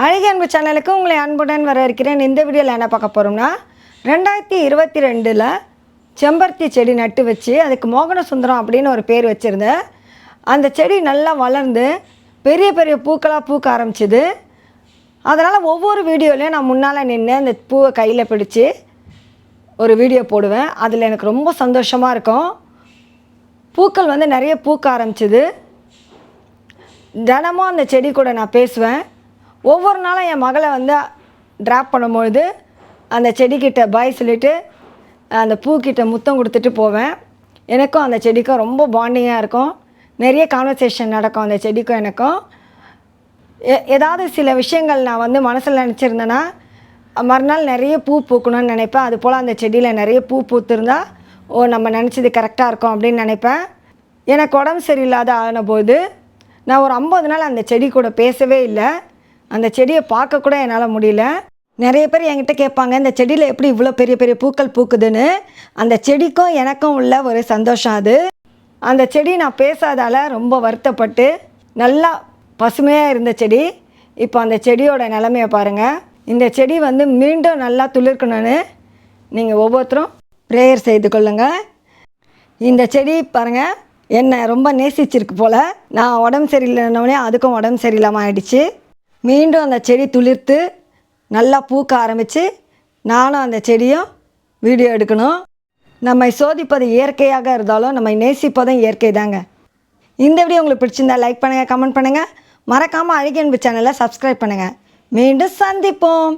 அழகிய அன்பு சேனலுக்கு உங்களை அன்புடன் வரவேற்கிறேன். இந்த வீடியோவில் என்ன பார்க்க போகிறோம்னா 2022 செம்பருத்தி செடி நட்டு வச்சு அதுக்கு மோகன சுந்தரம் அப்படின்னு ஒரு பேர் வச்சுருந்தேன். அந்த செடி நல்லா வளர்ந்து பெரிய பெரிய பூக்களாக பூக்க ஆரம்பிச்சிது. அதனால் ஒவ்வொரு வீடியோலையும் நான் முன்னால் நின்று அந்த பூவை கையில் பிடிச்சி ஒரு வீடியோ போடுவேன். அதில் எனக்கு ரொம்ப சந்தோஷமாக இருக்கும். பூக்கள் வந்து நிறைய பூக்க ஆரம்பிச்சிது. தினமும் அந்த செடி கூட நான் பேசுவேன். ஒவ்வொரு நாளும் என் மகளை வந்து ட்ராப் பண்ணும்பொழுது அந்த செடிக்கிட்ட பாய் சொல்லிவிட்டு அந்த பூக்கிட்ட முத்தம் கொடுத்துட்டு போவேன். எனக்கும் அந்த செடிக்கும் ரொம்ப பாண்டிங்காக இருக்கும். நிறைய கான்வர்சேஷன் நடக்கும் அந்த செடிக்கும் எனக்கும். ஏதாவது சில விஷயங்கள் நான் வந்து மனசில் நினச்சிருந்தேன்னா மறுநாள் நிறைய பூ பூக்கணும்னு நினைப்பேன். அது போல் அந்த செடியில் நிறைய பூ பூத்திருந்தால் நம்ம நினச்சது கரெக்டாக இருக்கும் அப்படின்னு நினைப்பேன். எனக்கு உடம்பு சரியில்லாத ஆனபோது நான் ஒரு 50 நாள் அந்த செடி கூட பேசவே இல்லை. அந்த செடியை பார்க்க கூட என்னால் முடியல. நிறைய பேர் என்கிட்ட கேட்பாங்க, இந்த செடியில் எப்படி இவ்வளோ பெரிய பெரிய பூக்கள் பூக்குதுன்னு. அந்த செடிக்கும் எனக்கும் உள்ள ஒரு சந்தோஷம் அது. அந்த செடி நான் பேசாதால் ரொம்ப வருத்தப்பட்டு நல்லா பசுமையாக இருந்த செடி இப்போ அந்த செடியோட நிலைமையை பாருங்கள். இந்த செடி வந்து மீண்டும் நல்லா துளிர்க்கணும்னு நீங்கள் ஒவ்வொருத்தரும் ப்ரேயர் செய்து கொள்ளுங்கள். இந்த செடி பாருங்கள் என்னை ரொம்ப நேசிச்சிருக்கு போல். நான் உடம்பு சரியில்லைன்னொடனே அதுக்கும் உடம்பு சரியில்லாமல் ஆயிடுச்சு. மீண்டும் அந்த செடி துளிர்த்து நல்லா பூக்க ஆரம்பித்து நானும் அந்த செடியும் வீடியோ எடுக்கணும். நம்மை சோதிப்பது இயற்கையாக இருந்தாலும் நம்மை நேசிப்பதும் இயற்கை தாங்க. இந்த வீடியோ உங்களுக்கு பிடிச்சிருந்தா லைக் பண்ணுங்கள், கமெண்ட் பண்ணுங்கள். மறக்காமல் அழகிய அன்பு சேனலை சப்ஸ்கிரைப் பண்ணுங்கள். மீண்டும் சந்திப்போம்.